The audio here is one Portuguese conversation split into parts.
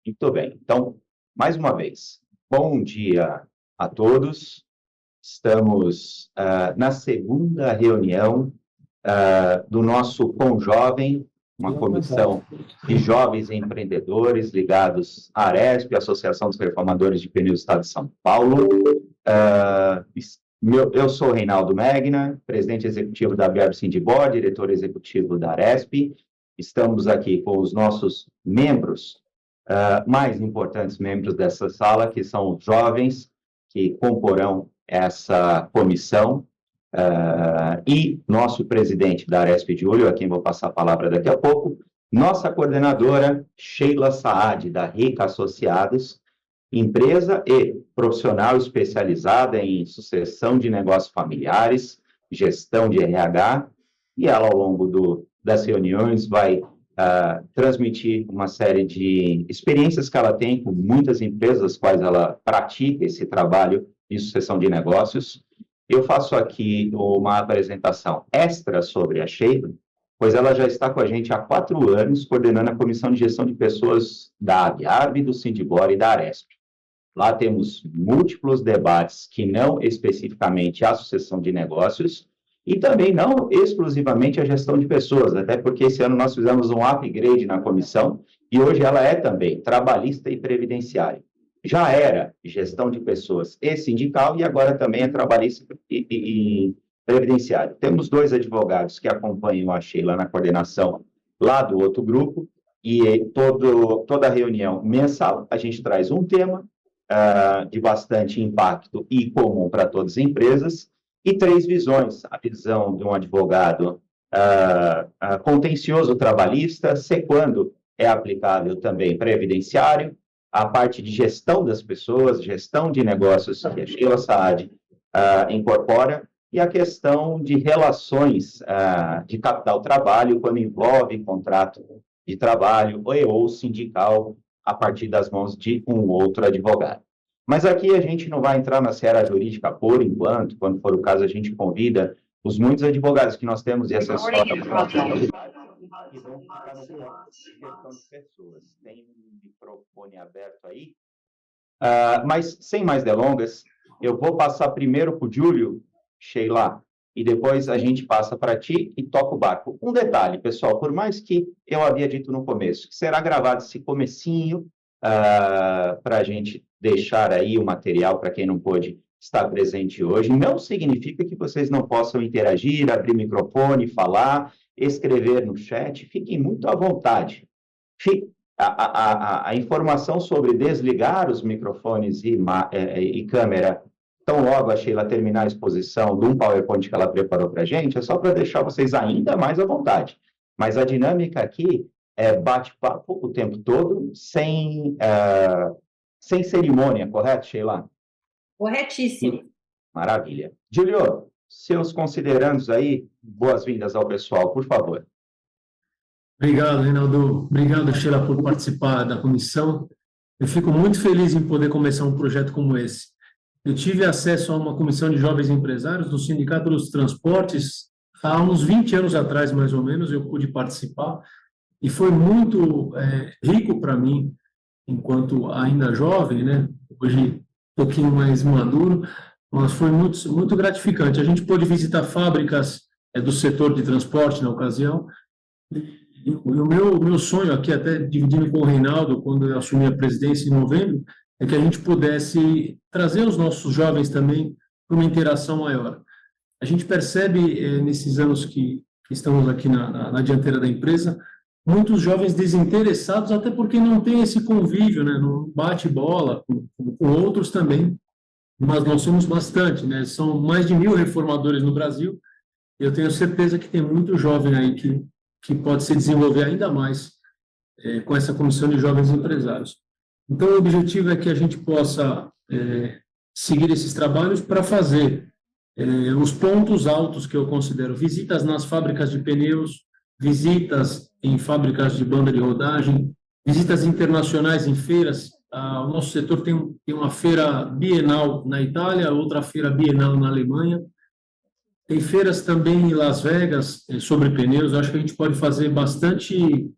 Muito bem. Então, mais uma vez, bom dia a todos. Estamos na segunda reunião do nosso Conjovem, uma comissão de jovens empreendedores ligados à Aresp, Associação dos Reformadores de Pneus do Estado de São Paulo. Eu sou Reinaldo Megna, presidente executivo da Abiab Sindibor, diretor executivo da Aresp. Estamos aqui com os nossos membros, mais importantes membros dessa sala, que são os jovens que comporão essa comissão, e nosso presidente da Aresp Júlio, a quem vou passar a palavra daqui a pouco, nossa coordenadora Sheila Saad, da Rica Associados, empresa e profissional especializada em sucessão de negócios familiares, gestão de RH, e ela, ao longo das reuniões, vai transmitir uma série de experiências que ela tem com muitas empresas, as quais ela pratica esse trabalho de sucessão de negócios. Eu faço aqui uma apresentação extra sobre a Sheila, pois ela já está com a gente há 4 anos, coordenando a Comissão de Gestão de Pessoas da Abiab, do Sindibor e da Aresp. Lá temos múltiplos debates que não especificamente a sucessão de negócios, e também não exclusivamente a gestão de pessoas, até porque esse ano nós fizemos um upgrade na comissão, e hoje ela é também trabalhista e previdenciária. Já era gestão de pessoas e sindical, e agora também é trabalhista e previdenciário. Temos 2 advogados que acompanham a Sheila na coordenação lá do outro grupo, e toda reunião mensal a gente traz um tema de bastante impacto e comum para todas as empresas, e 3 visões: a visão de um advogado contencioso trabalhista, quando é aplicável também previdenciário, a parte de gestão das pessoas, gestão de negócios que a Sheila Saad incorpora, e a questão de relações de capital-trabalho, quando envolve contrato de trabalho ou sindical, a partir das mãos de um outro advogado. Mas aqui a gente não vai entrar na seara jurídica por enquanto. Quando for o caso, a gente convida os muitos advogados que nós temos e assessora que vão ficar no ponto de gestão de pessoas. Tem um microfone aberto aí. Mas, sem mais delongas, eu vou passar primeiro para o Júlio, Sheila, e depois a gente passa para ti e toca o barco. Um detalhe, pessoal, por mais que eu havia dito no começo, que será gravado esse comecinho para a gente deixar aí o material para quem não pôde estar presente hoje, não significa que vocês não possam interagir, abrir microfone, falar, escrever no chat, fiquem muito à vontade. A informação sobre desligar os microfones e câmera, tão logo a Sheila terminar a exposição de um PowerPoint que ela preparou para a gente, é só para deixar vocês ainda mais à vontade. Mas a dinâmica aqui é bate-papo o tempo todo, sem cerimônia, correto, Sheila? Corretíssimo. Maravilha. Júlio, seus considerandos aí, boas-vindas ao pessoal, por favor. Obrigado, Reinaldo. Obrigado, Sheila, por participar da comissão. Eu fico muito feliz em poder começar um projeto como esse. Eu tive acesso a uma comissão de jovens empresários do Sindicato dos Transportes há uns 20 anos atrás, mais ou menos, eu pude participar, e foi muito rico para mim, enquanto ainda jovem, né? Hoje um pouquinho mais maduro, mas foi muito gratificante. A gente pôde visitar fábricas do setor de transporte na ocasião, e o meu sonho aqui, até dividindo com o Reinaldo, quando eu assumi a presidência em novembro, é que a gente pudesse trazer os nossos jovens também para uma interação maior. A gente percebe, nesses anos que estamos aqui na dianteira da empresa, muitos jovens desinteressados, até porque não tem esse convívio, né? Não bate bola com outros também, mas nós somos bastante, né? São mais de 1.000 reformadores no Brasil, e eu tenho certeza que tem muito jovem aí que pode se desenvolver ainda mais com essa comissão de jovens empresários. Então, o objetivo é que a gente possa seguir esses trabalhos para fazer os pontos altos que eu considero: visitas nas fábricas de pneus, visitas em fábricas de banda de rodagem, visitas internacionais em feiras. O nosso setor tem uma feira bienal na Itália, outra feira bienal na Alemanha. Tem feiras também em Las Vegas sobre pneus. Eu acho que a gente pode fazer bastante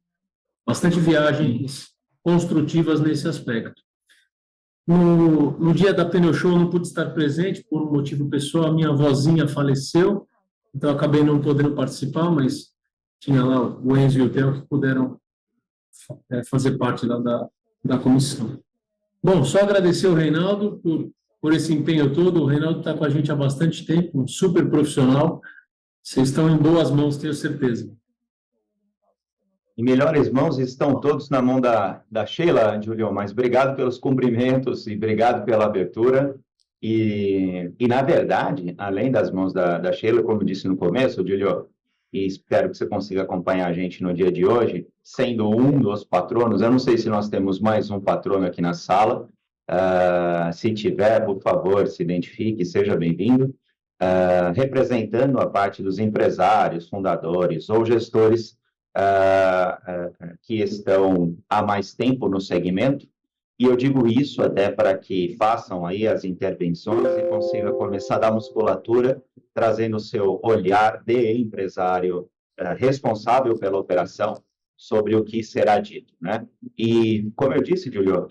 viagens construtivas nesse aspecto. No dia da Pneu Show eu não pude estar presente por um motivo pessoal, a minha avózinha faleceu, então eu acabei não podendo participar, mas tinha lá o Enzo e o Theo que puderam fazer parte lá da comissão. Bom, só agradecer ao Reinaldo por esse empenho todo. O Reinaldo está com a gente há bastante tempo, um super profissional. Vocês estão em boas mãos, tenho certeza. Em melhores mãos estão todos na mão da Sheila, Julio, mas obrigado pelos cumprimentos e obrigado pela abertura. E na verdade, além das mãos da Sheila, como eu disse no começo, Julio, e espero que você consiga acompanhar a gente no dia de hoje, sendo um dos patronos, eu não sei se nós temos mais um patrono aqui na sala, se tiver, por favor, se identifique, seja bem-vindo, representando a parte dos empresários, fundadores ou gestores que estão há mais tempo no segmento, e eu digo isso até para que façam aí as intervenções e consigam começar a dar musculatura, trazendo o seu olhar de empresário responsável pela operação sobre o que será dito, né? E, como eu disse, Julio,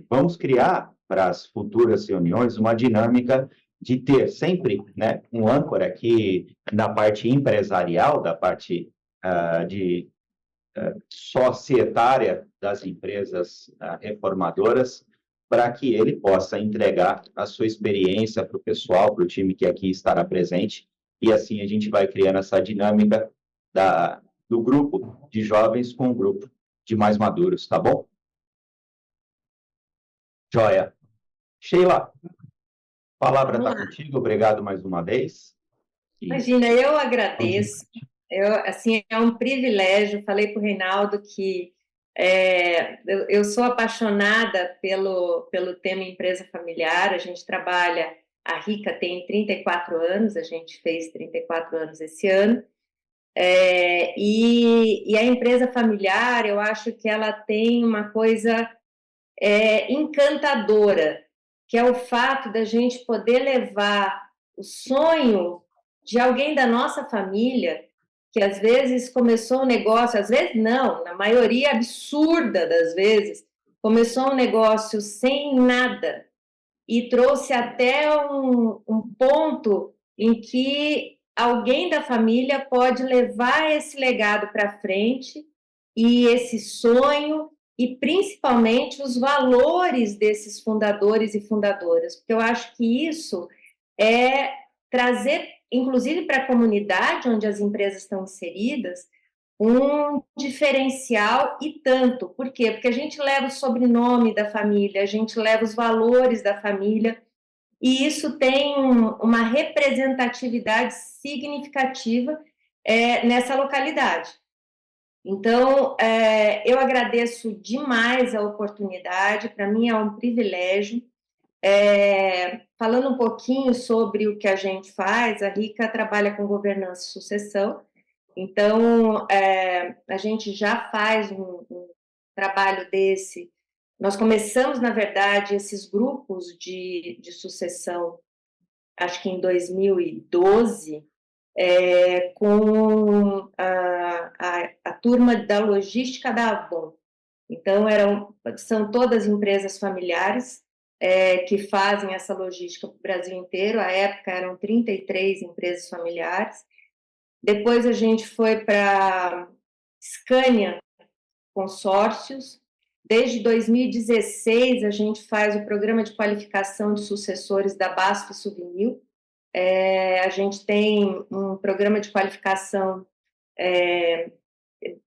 vamos criar para as futuras reuniões uma dinâmica de ter sempre, né, um âncora aqui na parte empresarial, da parte societária das empresas reformadoras, para que ele possa entregar a sua experiência para o pessoal, para o time que aqui estará presente, e assim a gente vai criando essa dinâmica do grupo de jovens com o grupo de mais maduros, tá bom? Joia. Sheila, a palavra está contigo, obrigado mais uma vez. Imagina, eu agradeço. Assim, é um privilégio. Falei para o Reinaldo que eu sou apaixonada pelo tema empresa familiar. A gente trabalha, a Rica tem 34 anos, a gente fez 34 anos esse ano. E a empresa familiar, eu acho que ela tem uma coisa encantadora, que é o fato da gente poder levar o sonho de alguém da nossa família, que às vezes começou um negócio, às vezes não, na maioria absurda das vezes, começou um negócio sem nada e trouxe até um ponto em que alguém da família pode levar esse legado para frente e esse sonho e principalmente os valores desses fundadores e fundadoras, porque eu acho que isso é trazer, inclusive para a comunidade onde as empresas estão inseridas, um diferencial e tanto. Por quê? Porque a gente leva o sobrenome da família, a gente leva os valores da família, e isso tem uma representatividade significativa nessa localidade. Então, eu agradeço demais a oportunidade, para mim é um privilégio. Falando um pouquinho sobre o que a gente faz, a Rica trabalha com governança e sucessão, então a gente já faz um trabalho desse. Nós começamos, na verdade, esses grupos de sucessão, acho que em 2012, com a turma da logística da Avon. Então, são todas empresas familiares que fazem essa logística para o Brasil inteiro. À época, eram 33 empresas familiares. Depois, a gente foi para Scania Consórcios. Desde 2016, a gente faz o programa de qualificação de sucessores da BASF Souvenir. A gente tem um programa de qualificação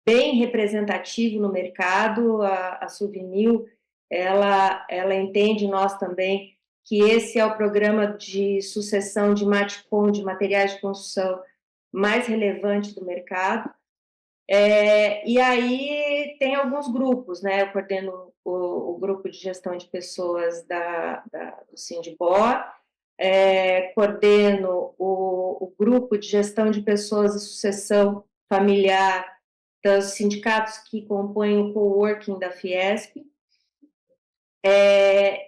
bem representativo no mercado. A Souvenir, ela entende, nós também, que esse é o programa de sucessão de Matcom, de materiais de construção, mais relevante do mercado. E aí tem alguns grupos, né? Eu coordeno o grupo de gestão de pessoas do Sindibor, coordeno o grupo de gestão de pessoas e sucessão familiar dos sindicatos que compõem o coworking da Fiesp.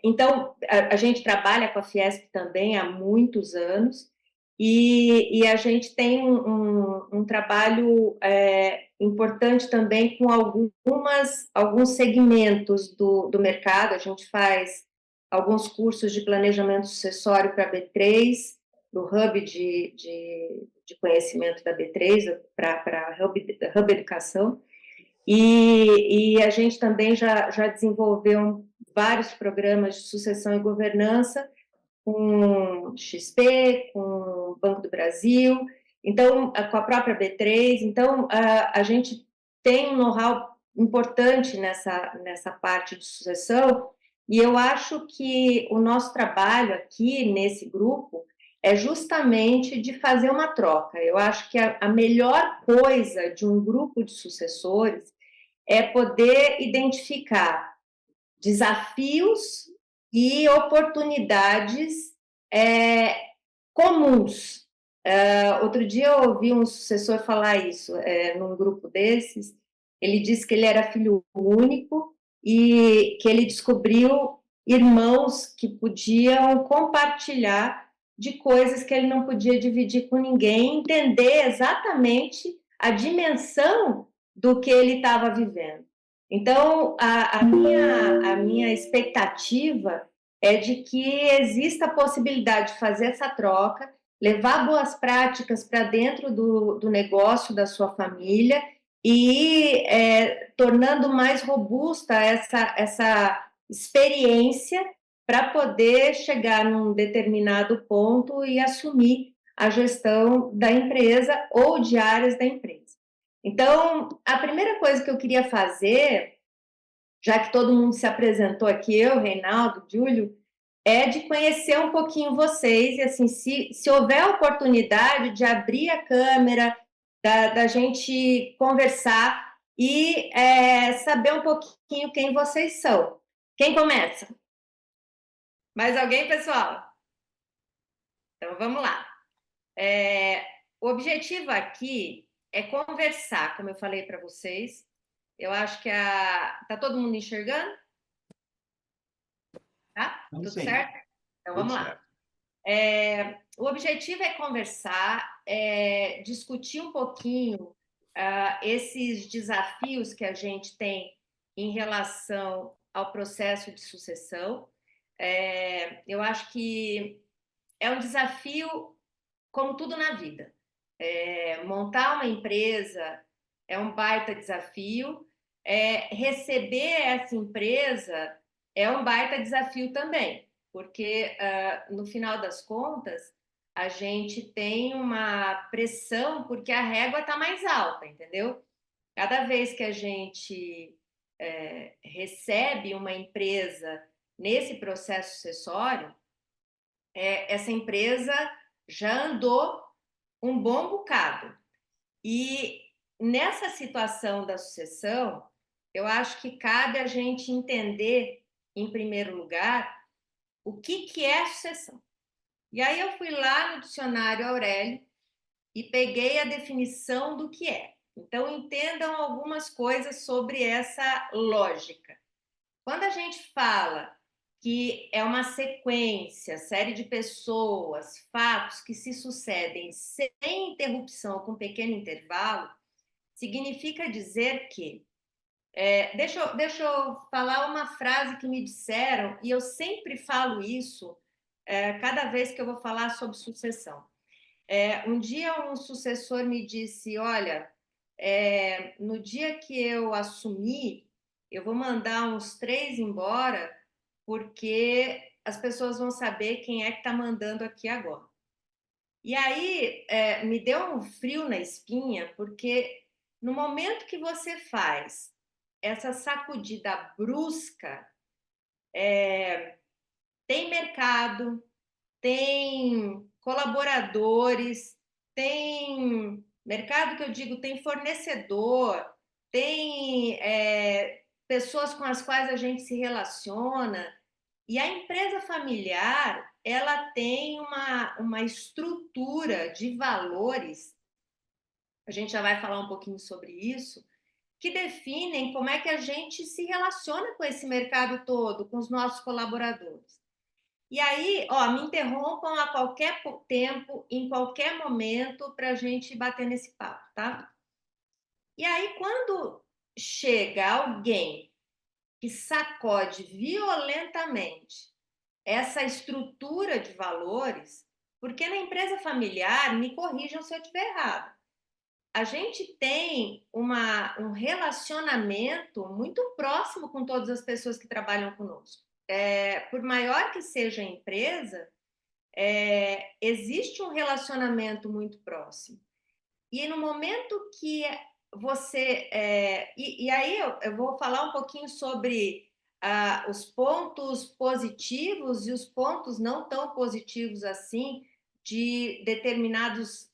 Então, a gente trabalha com a Fiesp também há muitos anos, e a gente tem um trabalho importante também com alguns segmentos do mercado. A gente faz alguns cursos de planejamento sucessório para a B3, para o Hub de conhecimento da B3, para a Hub Educação, e a gente também já desenvolveu vários programas de sucessão e governança, com XP, com o Banco do Brasil, então, com a própria B3. Então, a gente tem um know-how importante nessa parte de sucessão, e eu acho que o nosso trabalho aqui nesse grupo é justamente de fazer uma troca. Eu acho que a melhor coisa de um grupo de sucessores é poder identificar desafios e oportunidades comuns. Outro dia eu ouvi um sucessor falar isso num grupo desses. Ele disse que ele era filho único e que ele descobriu irmãos que podiam compartilhar de coisas que ele não podia dividir com ninguém, entender exatamente a dimensão do que ele estava vivendo. Então, a minha expectativa é de que exista a possibilidade de fazer essa troca, levar boas práticas para dentro do negócio da sua família e tornando mais robusta essa experiência para poder chegar num determinado ponto e assumir a gestão da empresa ou de áreas da empresa. Então, a primeira coisa que eu queria fazer, já que todo mundo se apresentou aqui, eu, Reinaldo, Júlio, é de conhecer um pouquinho vocês, e assim, se houver oportunidade de abrir a câmera, da gente conversar e saber um pouquinho quem vocês são. Quem começa? Mais alguém, pessoal? Então, vamos lá. O objetivo aqui é conversar, como eu falei para vocês. Eu acho que tá todo mundo enxergando? Tá? Tudo certo? Então, vamos lá. O objetivo é conversar, discutir um pouquinho esses desafios que a gente tem em relação ao processo de sucessão. Eu acho que é um desafio, como tudo na vida. Montar uma empresa é um baita desafio, receber essa empresa é um baita desafio também, porque no final das contas a gente tem uma pressão porque a régua está mais alta, entendeu? Cada vez que a gente recebe uma empresa nesse processo sucessório, essa empresa já andou um bom bocado. E nessa situação da sucessão, eu acho que cabe a gente entender, em primeiro lugar, o que é sucessão. E aí eu fui lá no dicionário Aurélio e peguei a definição do que é. Então, entendam algumas coisas sobre essa lógica. Quando a gente fala que é uma sequência, série de pessoas, fatos que se sucedem sem interrupção, com pequeno intervalo, significa dizer que... deixa eu falar uma frase que me disseram, e eu sempre falo isso cada vez que eu vou falar sobre sucessão. Um dia um sucessor me disse, olha, no dia que eu assumir, eu vou mandar uns 3 embora, porque as pessoas vão saber quem é que está mandando aqui agora. E aí me deu um frio na espinha, porque no momento que você faz essa sacudida brusca, tem mercado, tem colaboradores, tem mercado que eu digo, tem fornecedor, tem pessoas com as quais a gente se relaciona. E a empresa familiar, ela tem uma estrutura de valores, a gente já vai falar um pouquinho sobre isso, que definem como é que a gente se relaciona com esse mercado todo, com os nossos colaboradores. E aí, ó, me interrompam a qualquer tempo, em qualquer momento, para a gente bater nesse papo, tá? E aí, quando chega alguém que sacode violentamente essa estrutura de valores, porque na empresa familiar, me corrijam se eu estiver errado, a gente tem um relacionamento muito próximo com todas as pessoas que trabalham conosco. Por maior que seja a empresa, existe um relacionamento muito próximo. E no momento que você. E aí eu vou falar um pouquinho sobre os pontos positivos e os pontos não tão positivos assim de determinadas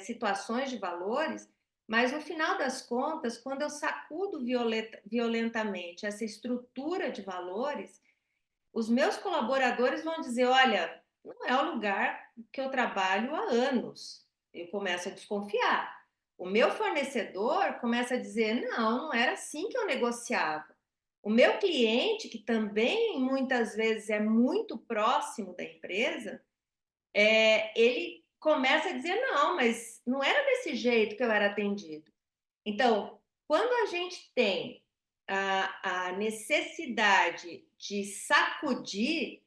situações de valores, mas no final das contas, quando eu sacudo violentamente essa estrutura de valores, os meus colaboradores vão dizer: olha, não é o lugar que eu trabalho há anos. Eu começo a desconfiar. O meu fornecedor começa a dizer: não, não era assim que eu negociava. O meu cliente, que também muitas vezes é muito próximo da empresa, ele começa a dizer: não, mas não era desse jeito que eu era atendido. Então, quando a gente tem a necessidade de sacudir,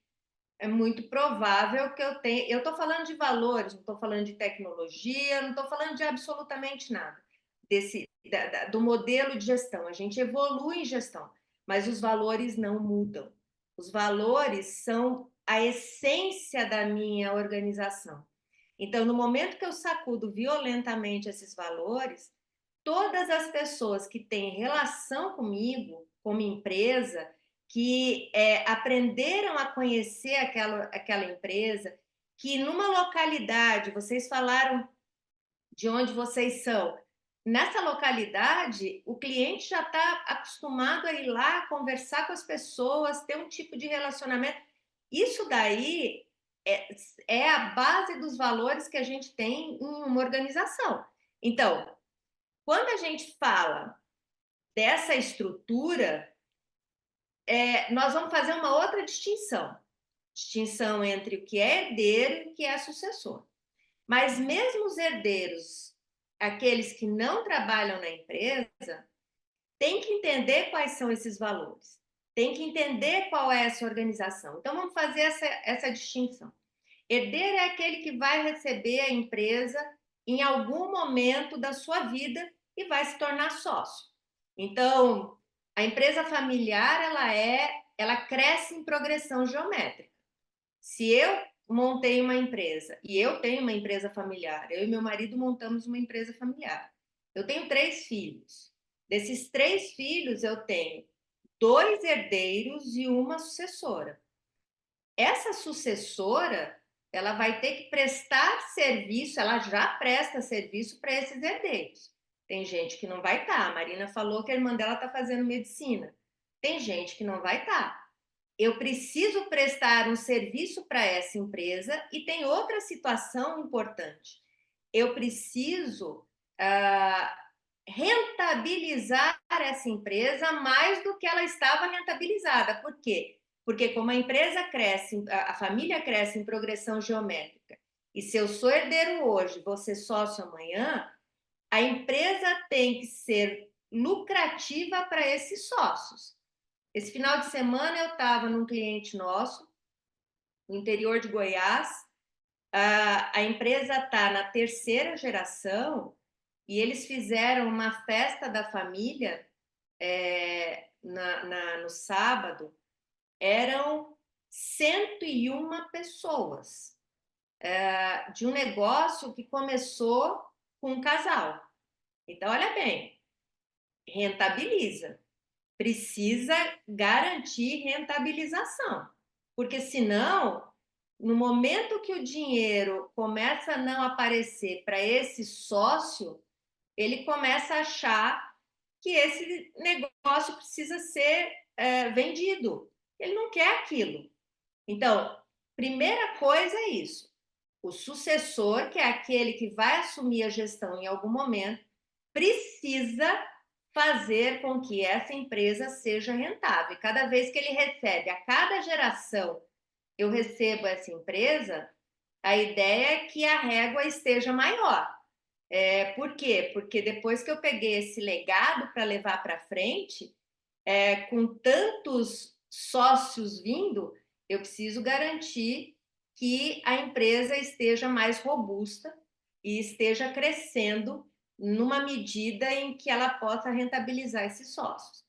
é muito provável que eu tenha. Eu estou falando de valores, não estou falando de tecnologia, não estou falando de absolutamente nada do modelo de gestão. A gente evolui em gestão, mas os valores não mudam. Os valores são a essência da minha organização. Então, no momento que eu sacudo violentamente esses valores, todas as pessoas que têm relação comigo, como empresa, que aprenderam a conhecer aquela empresa, que numa localidade, vocês falaram de onde vocês são, nessa localidade, o cliente já está acostumado a ir lá, conversar com as pessoas, ter um tipo de relacionamento. Isso daí é a base dos valores que a gente tem em uma organização. Então, quando a gente fala dessa estrutura, nós vamos fazer uma outra distinção entre o que é herdeiro e o que é sucessor. Mas mesmo os herdeiros, aqueles que não trabalham na empresa, têm que entender quais são esses valores, têm que entender qual é essa organização. Então, vamos fazer essa distinção. Herdeiro é aquele que vai receber a empresa em algum momento da sua vida e vai se tornar sócio. Então, a empresa familiar, ela cresce em progressão geométrica. Se eu montei uma empresa e eu tenho uma empresa familiar, eu e meu marido montamos uma empresa familiar. Eu tenho 3 filhos. Desses 3 filhos, eu tenho 2 herdeiros e uma sucessora. Essa sucessora, ela vai ter que prestar serviço, ela já presta serviço para esses herdeiros. Tem gente que não vai estar. A Marina falou que a irmã dela está fazendo medicina. Tem gente que não vai estar. Eu preciso prestar um serviço para essa empresa e tem outra situação importante. Eu preciso rentabilizar essa empresa mais do que ela estava rentabilizada. Por quê? Porque como a empresa cresce, a família cresce em progressão geométrica, e se eu sou herdeiro hoje, vou ser sócio amanhã, a empresa tem que ser lucrativa para esses sócios. Esse final de semana eu estava num cliente nosso, no interior de Goiás, a empresa está na 3ª geração e eles fizeram uma festa da família no sábado. Eram 101 pessoas de um negócio que começou com um casal. Então, olha bem, rentabiliza. Precisa garantir rentabilização, porque senão, no momento que o dinheiro começa a não aparecer para esse sócio, ele começa a achar que esse negócio precisa ser vendido. Ele não quer aquilo. Então, primeira coisa é isso. O sucessor, que é aquele que vai assumir a gestão em algum momento, precisa fazer com que essa empresa seja rentável. Cada vez que ele recebe, a cada geração, eu recebo essa empresa, a ideia é que a régua esteja maior. Por quê? Porque depois que eu peguei esse legado para levar para frente, com tantos sócios vindo, eu preciso garantir que a empresa esteja mais robusta e esteja crescendo numa medida em que ela possa rentabilizar esses sócios.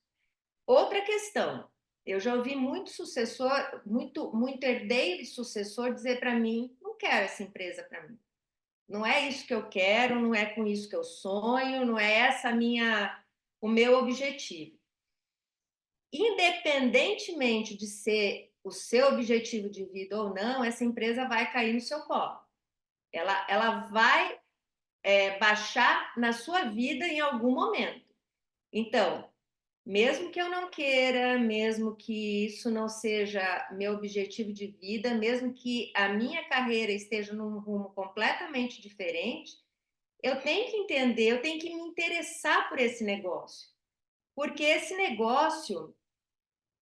Outra questão, eu já ouvi muito sucessor, muito herdeiro e sucessor dizer para mim, não quero essa empresa para mim. Não é isso que eu quero, não é com isso que eu sonho, não é essa o meu objetivo. Independentemente de ser o seu objetivo de vida ou não, essa empresa vai cair no seu colo. Ela vai baixar na sua vida em algum momento. Então, mesmo que eu não queira, mesmo que isso não seja meu objetivo de vida, mesmo que a minha carreira esteja num rumo completamente diferente, eu tenho que entender, eu tenho que me interessar por esse negócio, porque esse negócio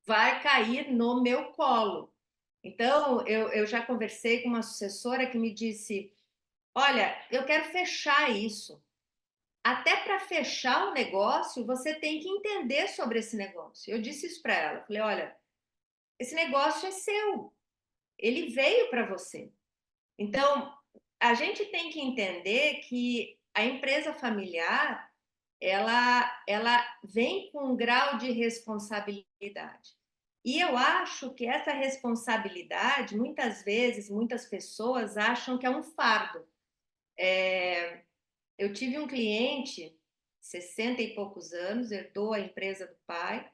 vai cair no meu colo. Então, eu já conversei com uma sucessora que me disse: olha, eu quero fechar isso. Até para fechar o negócio, você tem que entender sobre esse negócio. Eu disse isso para ela. Falei: olha, esse negócio é seu. Ele veio para você. Então, a gente tem que entender que a empresa familiar ela vem com um grau de responsabilidade. E eu acho que essa responsabilidade, muitas vezes, muitas pessoas acham que é um fardo. Eu tive um cliente, 60 e poucos anos, herdou a empresa do pai,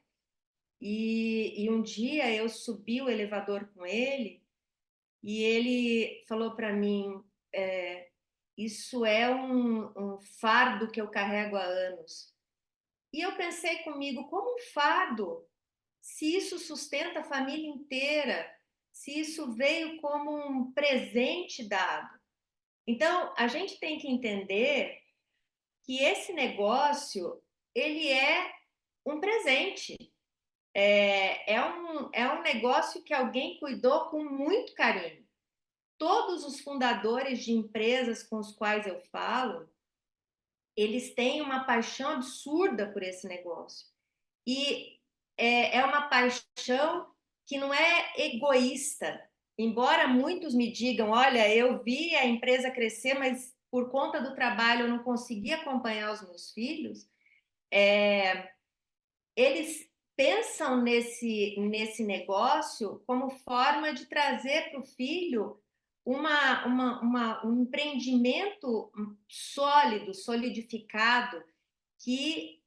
e um dia eu subi o elevador com ele, e ele falou para mim, isso é um fardo que eu carrego há anos. E eu pensei comigo, como um fardo? Se isso sustenta a família inteira, se isso veio como um presente dado. Então, a gente tem que entender que esse negócio, ele é um presente. É um negócio que alguém cuidou com muito carinho. Todos os fundadores de empresas com os quais eu falo, eles têm uma paixão absurda por esse negócio. E é uma paixão que não é egoísta. Embora muitos me digam, olha, eu vi a empresa crescer, mas por conta do trabalho eu não consegui acompanhar os meus filhos, eles pensam nesse negócio como forma de trazer para o filho um empreendimento sólido, solidificado, que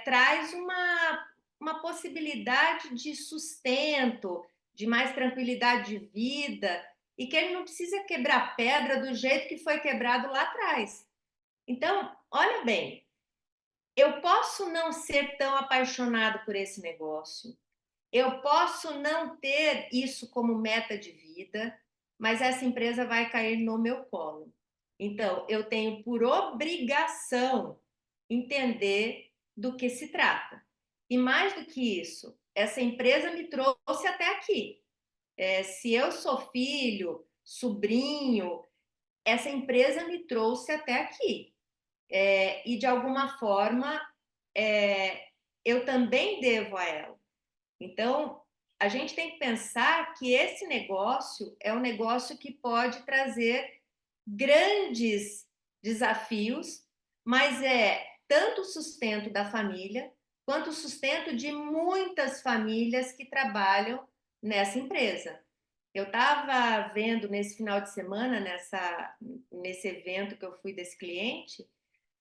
traz uma possibilidade de sustento, de mais tranquilidade de vida, e que ele não precisa quebrar pedra do jeito que foi quebrado lá atrás. Então, olha bem, eu posso não ser tão apaixonado por esse negócio, eu posso não ter isso como meta de vida, mas essa empresa vai cair no meu colo. Então, eu tenho por obrigação entender do que se trata. E mais do que isso, essa empresa me trouxe até aqui. Se eu sou filho, sobrinho, essa empresa me trouxe até aqui. E de alguma forma, eu também devo a ela. Então, a gente tem que pensar que esse negócio é um negócio que pode trazer grandes desafios, mas é tanto o sustento da família, quanto o sustento de muitas famílias que trabalham nessa empresa. Eu estava vendo nesse final de semana, nesse evento que eu fui desse cliente,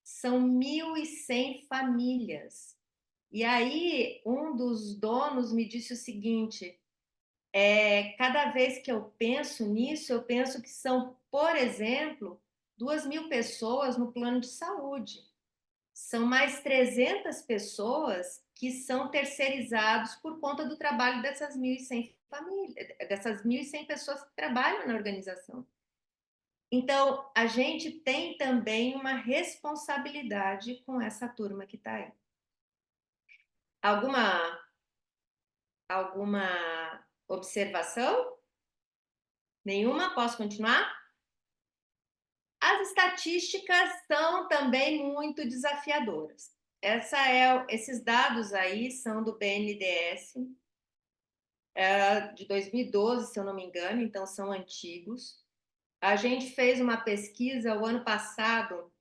são 1.100 famílias. E aí, um dos donos me disse o seguinte: cada vez que eu penso nisso, eu penso que são, por exemplo, 2.000 pessoas no plano de saúde. São mais 300 pessoas que são terceirizados por conta do trabalho dessas 1.100 famílias, dessas 1.100 pessoas que trabalham na organização. Então, a gente tem também uma responsabilidade com essa turma que está aí. Alguma observação? Nenhuma? Posso continuar? As estatísticas são também muito desafiadoras. Esses dados aí são do BNDES, de 2012, se eu não me engano, então são antigos. A gente fez uma pesquisa o ano passado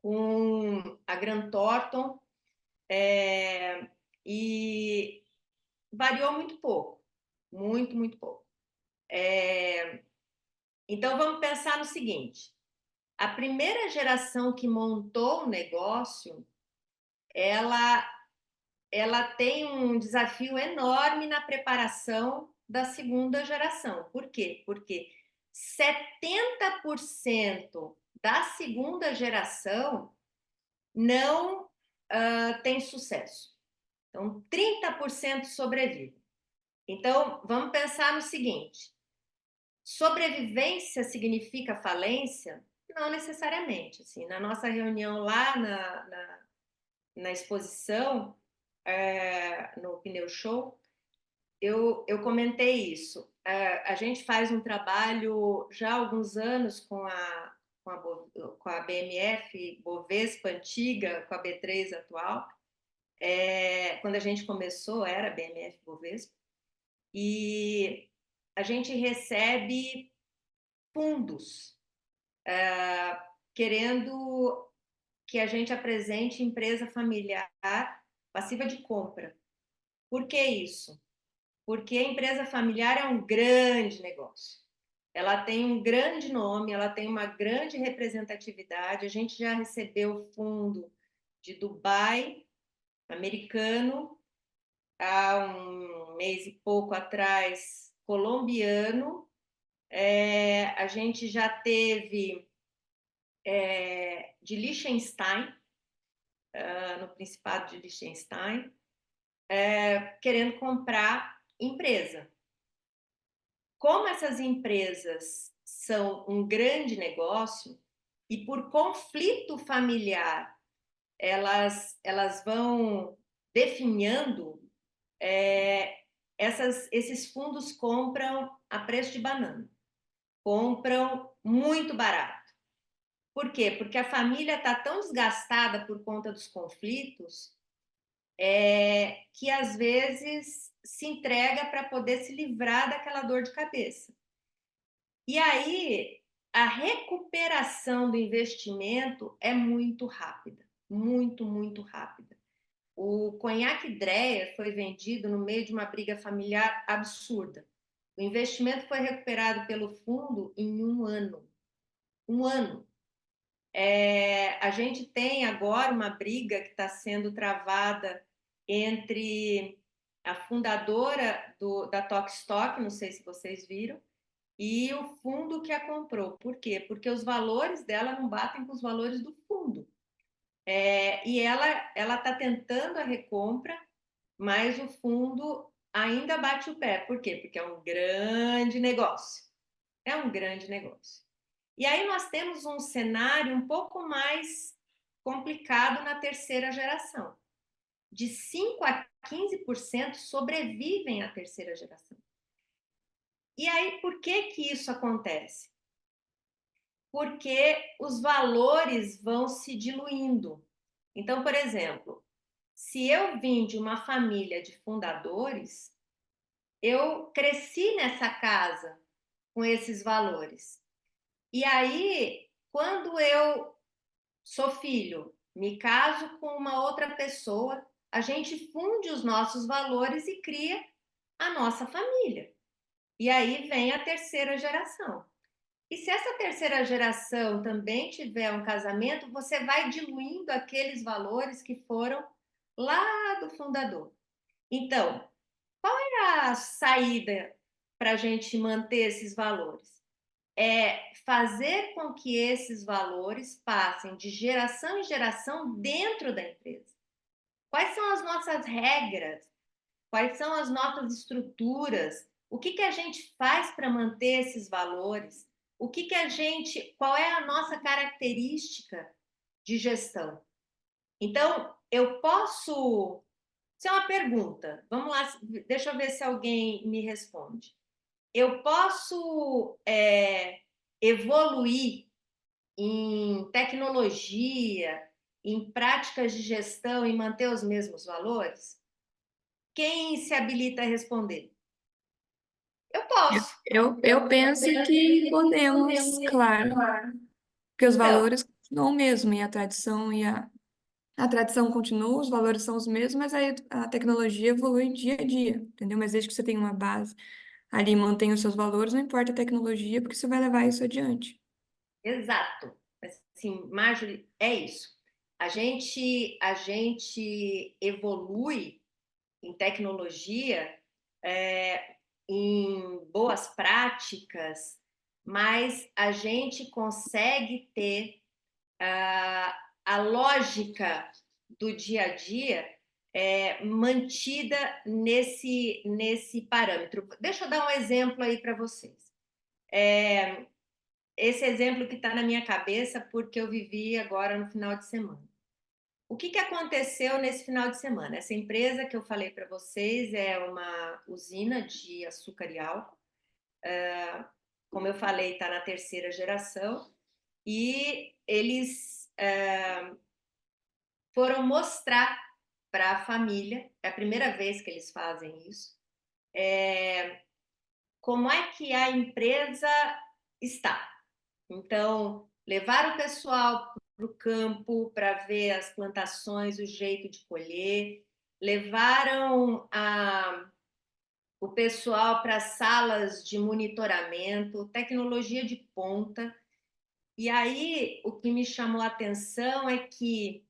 com a Grant Thornton, e variou muito pouco, muito pouco. Então, vamos pensar no seguinte: a primeira geração que montou o negócio, ela tem um desafio enorme na preparação da segunda geração. Por quê? Porque 70% da segunda geração não tem sucesso. Então, 30% sobrevive. Então, vamos pensar no seguinte: sobrevivência significa falência? Não necessariamente. Assim, na nossa reunião lá na exposição, no Pneu Show, eu comentei isso. A gente faz um trabalho já há alguns anos com a BMF Bovespa antiga, com a B3 atual. Quando a gente começou, era BMF Bovespa. E a gente recebe fundos querendo que a gente apresente empresa familiar passiva de compra. Por que isso? Porque a empresa familiar é um grande negócio. Ela tem um grande nome, ela tem uma grande representatividade. A gente já recebeu fundo de Dubai, americano, há um mês e pouco atrás, colombiano. A gente já teve de Liechtenstein, no Principado de Liechtenstein, querendo comprar empresa. Como essas empresas são um grande negócio e por conflito familiar elas vão definhando, esses fundos compram a preço de banana, compram muito barato. Por quê? Porque a família está tão desgastada por conta dos conflitos que às vezes se entrega para poder se livrar daquela dor de cabeça. E aí a recuperação do investimento é muito rápida, muito rápida. O conhaque Dreyer foi vendido no meio de uma briga familiar absurda. O investimento foi recuperado pelo fundo em 1 ano. 1 ano. A gente tem agora uma briga que está sendo travada entre a fundadora da Tokstok, não sei se vocês viram, e o fundo que a comprou. Por quê? Porque os valores dela não batem com os valores do fundo. E ela está tentando a recompra, mas o fundo ainda bate o pé. Por quê? Porque é um grande negócio. É um grande negócio. E aí nós temos um cenário um pouco mais complicado na terceira geração. De 5% a 15% sobrevivem à terceira geração. E aí, por que isso acontece? Porque os valores vão se diluindo. Então, por exemplo, se eu vim de uma família de fundadores, eu cresci nessa casa com esses valores. E aí, quando eu sou filho, me caso com uma outra pessoa, a gente funde os nossos valores e cria a nossa família. E aí vem a terceira geração. E se essa terceira geração também tiver um casamento, você vai diluindo aqueles valores que foram lá do fundador. Então, qual é a saída para a gente manter esses valores? É fazer com que esses valores passem de geração em geração dentro da empresa. Quais são as nossas regras? Quais são as nossas estruturas? O que a gente faz para manter esses valores? Qual é a nossa característica de gestão? Então, eu posso... Isso é uma pergunta. Vamos lá, deixa eu ver se alguém me responde. eu posso evoluir em tecnologia, em práticas de gestão e manter os mesmos valores? Quem se habilita a responder? Eu posso. Eu penso que podemos, claro, porque os Então, valores continuam o mesmo, a tradição continua, os valores são os mesmos, mas aí a tecnologia evolui dia a dia, entendeu? Mas desde que você tenha uma base ali, mantém os seus valores, não importa a tecnologia, porque você vai levar isso adiante. exato. Assim, Marjorie, é isso. A gente evolui em tecnologia, em boas práticas, mas a gente consegue ter a lógica do dia a dia mantida nesse parâmetro. Deixa eu dar um exemplo aí para vocês. Esse exemplo que está na minha cabeça porque eu vivi agora no final de semana. O que aconteceu nesse final de semana? Essa empresa que eu falei para vocês é uma usina de açúcar e álcool. Como eu falei, está na terceira geração. E eles foram mostrar para a família, é a primeira vez que eles fazem isso, como é que a empresa está. Então, levar o pessoal para o campo para ver as plantações, o jeito de colher, levaram o pessoal para salas de monitoramento, tecnologia de ponta. E aí, o que me chamou a atenção é que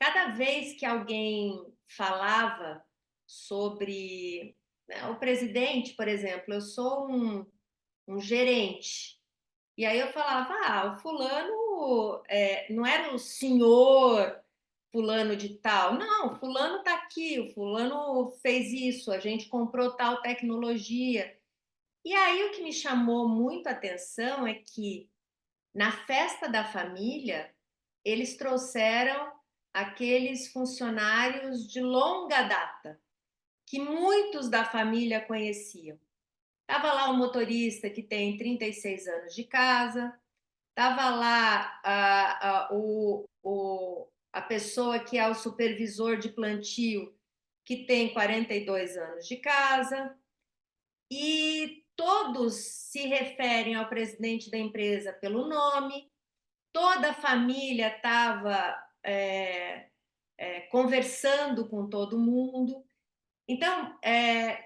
cada vez que alguém falava sobre, né, o presidente, por exemplo, eu sou um gerente. E aí eu falava, o fulano não era o senhor fulano de tal. Não, fulano está aqui, o fulano fez isso, a gente comprou tal tecnologia. E aí o que me chamou muito a atenção é que na festa da família, eles trouxeram aqueles funcionários de longa data, que muitos da família conheciam. Estava lá o motorista que tem 36 anos de casa, estava lá a pessoa que é o supervisor de plantio, que tem 42 anos de casa, e todos se referem ao presidente da empresa pelo nome, toda a família estava conversando com todo mundo. Então,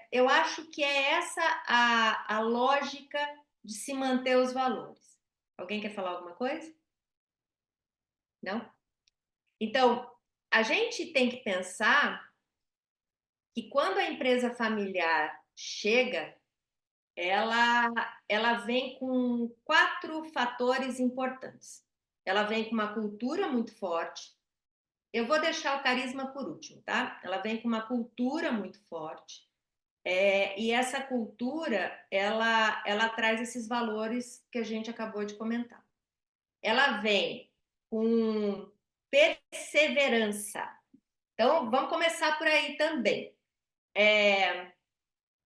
eu acho que é essa a lógica de se manter os valores. Alguém quer falar alguma coisa? Não? Então, a gente tem que pensar que quando a empresa familiar chega, ela vem com 4 fatores importantes. Ela vem com uma cultura muito forte. Eu vou deixar o carisma por último, tá? Ela vem com uma cultura muito forte. E essa cultura, ela traz esses valores que a gente acabou de comentar. Ela vem com perseverança. Então, vamos começar por aí também.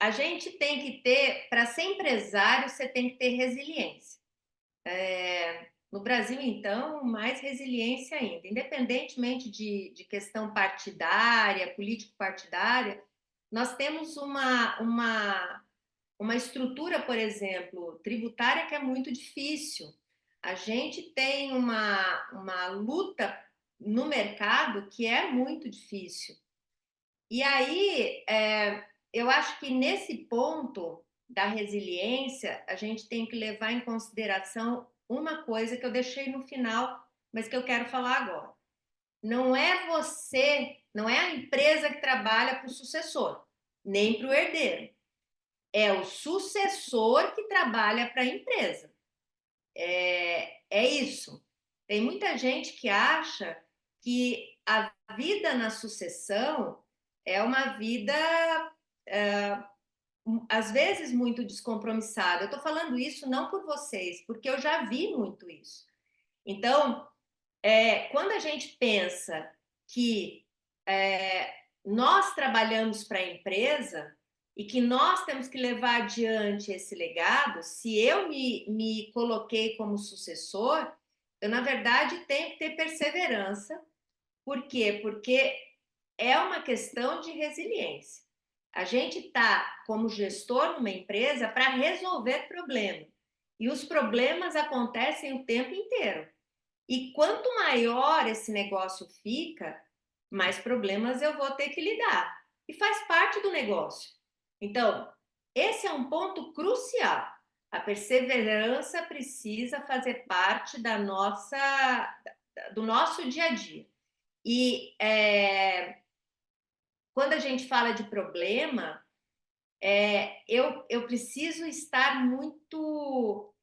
A gente tem que ter, para ser empresário, você tem que ter resiliência. No Brasil, então, mais resiliência ainda. Independentemente de questão partidária, político-partidária, nós temos uma estrutura, por exemplo, tributária que é muito difícil. A gente tem uma luta no mercado que é muito difícil. E aí, eu acho que nesse ponto da resiliência, a gente tem que levar em consideração uma coisa que eu deixei no final, mas que eu quero falar agora. Não é você, não é a empresa que trabalha para o sucessor, nem para o herdeiro. É o sucessor que trabalha para a empresa. É isso. Tem muita gente que acha que a vida na sucessão é uma vida, às vezes, muito descompromissada. Eu estou falando isso não por vocês, porque eu já vi muito isso. Então, quando a gente pensa que nós trabalhamos para a empresa, e que nós temos que levar adiante esse legado, se eu me coloquei como sucessor, eu, na verdade, tenho que ter perseverança. Por quê? Porque é uma questão de resiliência. A gente está, como gestor numa empresa, para resolver problemas. E os problemas acontecem o tempo inteiro. E quanto maior esse negócio fica, mais problemas eu vou ter que lidar. E faz parte do negócio. Então, esse é um ponto crucial. A perseverança precisa fazer parte do nosso dia a dia. E quando a gente fala de problema, eu preciso estar muito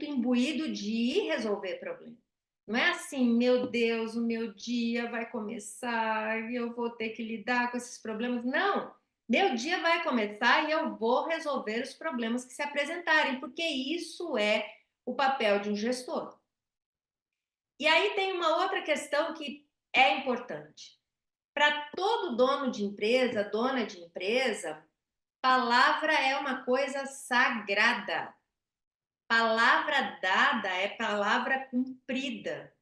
imbuído de ir resolver problema. Não é assim, meu Deus, o meu dia vai começar e eu vou ter que lidar com esses problemas. Não, meu dia vai começar e eu vou resolver os problemas que se apresentarem, porque isso é o papel de um gestor. E aí tem uma outra questão que é importante. Para todo dono de empresa, dona de empresa, palavra é uma coisa sagrada. Palavra dada é palavra cumprida.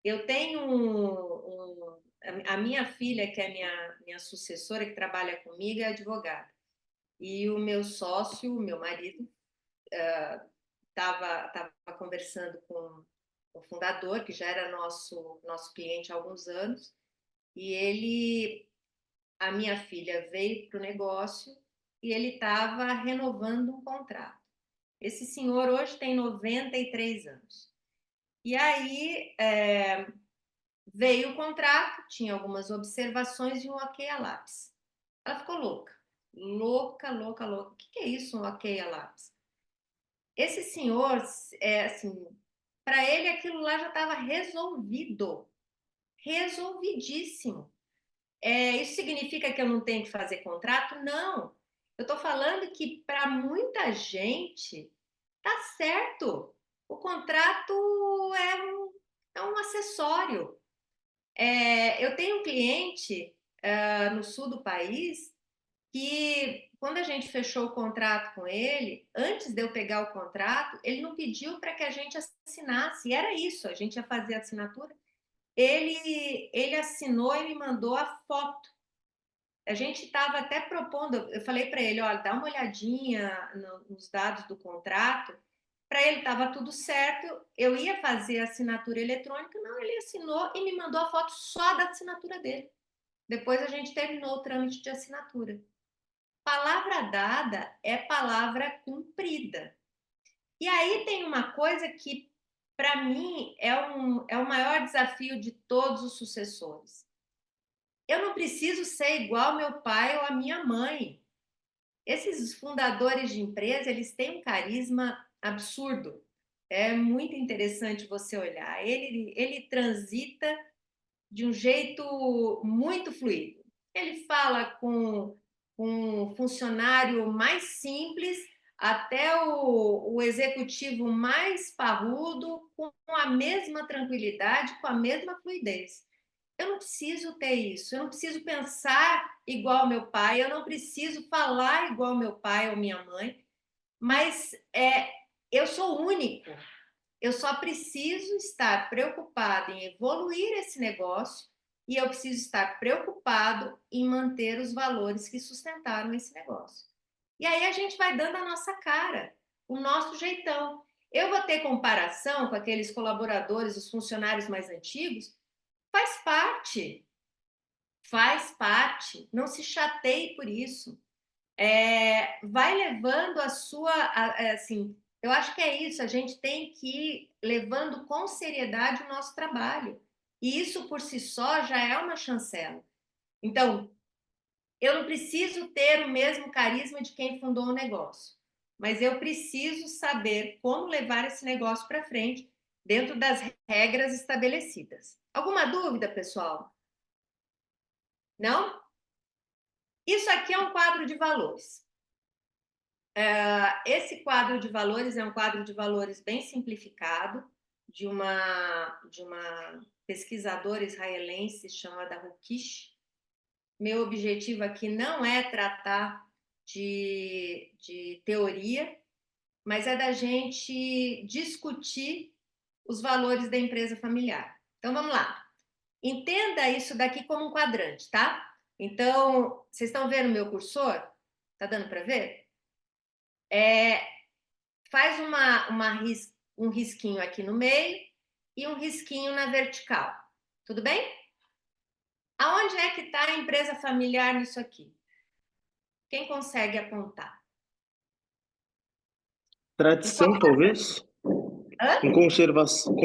Eu tenho a minha filha, que é minha sucessora, que trabalha comigo, é advogada. E o meu sócio, o meu marido, estava conversando com o fundador, que já era nosso cliente há alguns anos, e a minha filha veio para o negócio e ele estava renovando um contrato. Esse senhor hoje tem 93 anos. E aí veio o contrato, tinha algumas observações e um ok a lápis. Ela ficou louca. Louca, louca, louca. O que é isso, um ok a lápis? Esse senhor, assim, para ele aquilo lá já estava resolvido. Resolvidíssimo. Isso significa que eu não tenho que fazer contrato? Não. Eu estou falando que para muita gente tá certo. O contrato é um acessório. Eu tenho um cliente no sul do país que, quando a gente fechou o contrato com ele, antes de eu pegar o contrato, ele não pediu para que a gente assinasse. E era isso, a gente ia fazer a assinatura. Ele assinou e me mandou a foto. A gente estava até propondo, eu falei para ele, olha, dá uma olhadinha nos dados do contrato. Para ele estava tudo certo, eu ia fazer a assinatura eletrônica, não, ele assinou e me mandou a foto só da assinatura dele. Depois a gente terminou o trâmite de assinatura. Palavra dada é palavra cumprida. E aí tem uma coisa que, para mim, é o maior desafio de todos os sucessores. Eu não preciso ser igual ao meu pai ou à minha mãe. Esses fundadores de empresa, eles têm um carisma absurdo. É muito interessante você olhar. Ele transita de um jeito muito fluido. Ele fala com um funcionário mais simples até o executivo mais parrudo, com a mesma tranquilidade, com a mesma fluidez. Eu não preciso ter isso, eu não preciso pensar igual ao meu pai, eu não preciso falar igual ao meu pai ou minha mãe, mas eu sou único. Eu só preciso estar preocupado em evoluir esse negócio e eu preciso estar preocupado em manter os valores que sustentaram esse negócio. E aí a gente vai dando a nossa cara, o nosso jeitão. Eu vou ter comparação com aqueles colaboradores, os funcionários mais antigos, faz parte. Faz parte. Não se chateie por isso. Vai levando assim, eu acho que é isso, a gente tem que ir levando com seriedade o nosso trabalho. E isso por si só já é uma chancela. Então, eu não preciso ter o mesmo carisma de quem fundou o negócio, mas eu preciso saber como levar esse negócio para frente dentro das regras estabelecidas. Alguma dúvida, pessoal? Não? Isso aqui é um quadro de valores. Esse quadro de valores é um quadro de valores bem simplificado de uma pesquisadora israelense chamada Rukish. Meu objetivo aqui não é tratar de teoria, mas é da gente discutir os valores da empresa familiar. Então, vamos lá. Entenda isso daqui como um quadrante, tá? Então, vocês estão vendo o meu cursor? Tá dando para ver? Faz um risquinho aqui no meio e um risquinho na vertical. Tudo bem? Aonde é que está a empresa familiar nisso aqui? Quem consegue apontar? Tradição, talvez? Hã? Com conservação,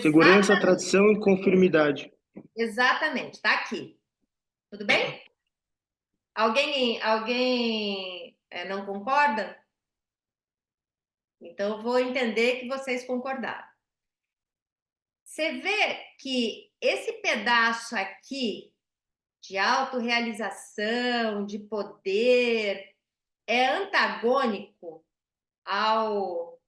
segurança, tradição e conformidade. Exatamente, está aqui. Tudo bem? Alguém não concorda? Então, eu vou entender que vocês concordaram. Você vê que esse pedaço aqui de autorrealização, de poder, é antagônico aos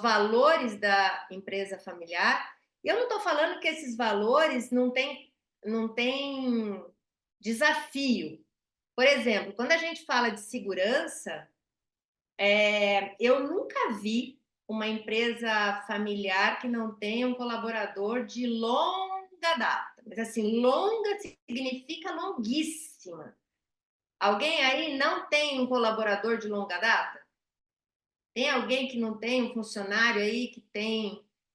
valores da empresa familiar. E eu não estou falando que esses valores não têm desafio. Por exemplo, quando a gente fala de segurança, eu nunca vi uma empresa familiar que não tenha um colaborador de longa data. Mas assim, longa significa longuíssima. Alguém aí não tem um colaborador de longa data? Tem alguém que não tem um funcionário aí que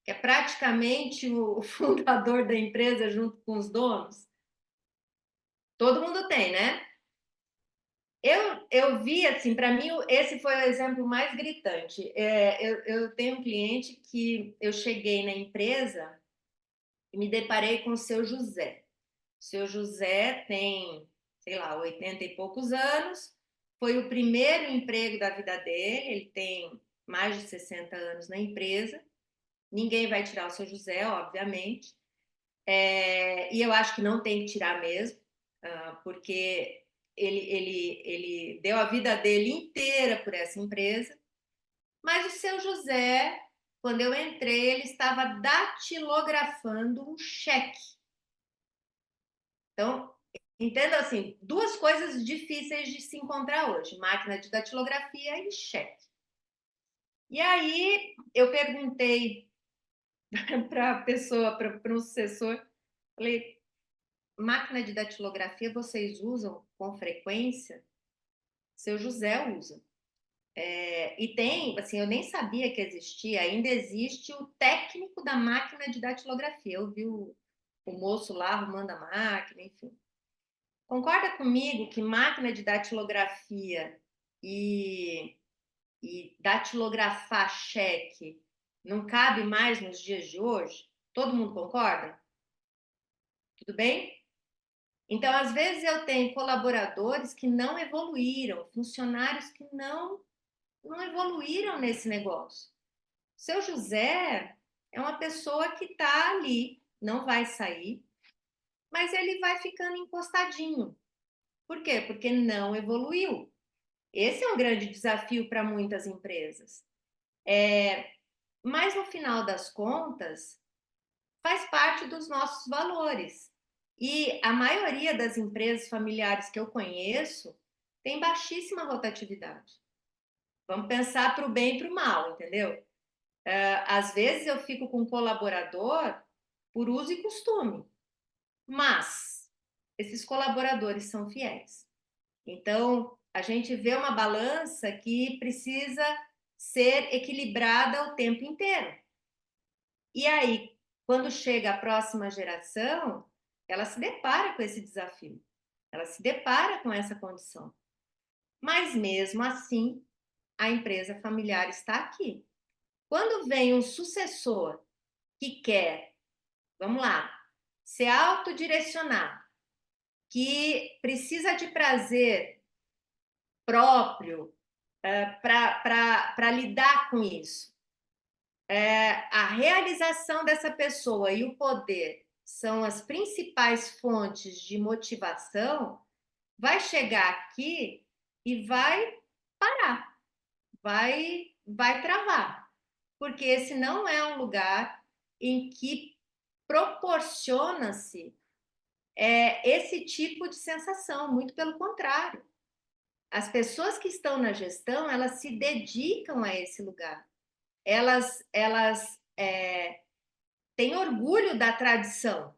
é praticamente o fundador da empresa junto com os donos? Todo mundo tem, né? Eu vi, assim, para mim, esse foi o exemplo mais gritante. Eu tenho um cliente que eu cheguei na empresa e me deparei com o seu José. O seu José tem, sei lá, 80 e poucos anos, foi o primeiro emprego da vida dele, ele tem mais de 60 anos na empresa, ninguém vai tirar o seu José, obviamente, e eu acho que não tem que tirar mesmo, porque ele deu a vida dele inteira por essa empresa, mas o seu José, quando eu entrei, ele estava datilografando um cheque. Então, entenda assim, duas coisas difíceis de se encontrar hoje, máquina de datilografia e cheque. E aí eu perguntei para a pessoa, para o sucessor, falei, máquina de datilografia vocês usam com frequência? Seu José usa. E tem, assim, eu nem sabia que existia, ainda existe o técnico da máquina de datilografia. Eu vi o moço lá arrumando a máquina, enfim. Concorda comigo que máquina de datilografia e datilografar cheque não cabe mais nos dias de hoje? Todo mundo concorda? Tudo bem? Então, às vezes eu tenho colaboradores que não evoluíram, funcionários que não evoluíram nesse negócio. Seu José é uma pessoa que está ali, não vai sair, mas ele vai ficando encostadinho. Por quê? Porque não evoluiu. Esse é um grande desafio para muitas empresas. Mas, no final das contas, faz parte dos nossos valores. E a maioria das empresas familiares que eu conheço tem baixíssima rotatividade. Vamos pensar para o bem e para o mal, entendeu? Às vezes eu fico com um colaborador por uso e costume, mas esses colaboradores são fiéis. Então, a gente vê uma balança que precisa ser equilibrada o tempo inteiro. E aí, quando chega a próxima geração, ela se depara com esse desafio, ela se depara com essa condição. Mas mesmo assim, a empresa familiar está aqui. Quando vem um sucessor que quer, vamos lá, se autodirecionar, que precisa de prazer próprio para lidar com isso, a realização dessa pessoa e o poder são as principais fontes de motivação, vai chegar aqui e vai parar, vai travar, porque esse não é um lugar em que proporciona-se esse tipo de sensação, muito pelo contrário. As pessoas que estão na gestão, elas se dedicam a esse lugar. Elas têm orgulho da tradição.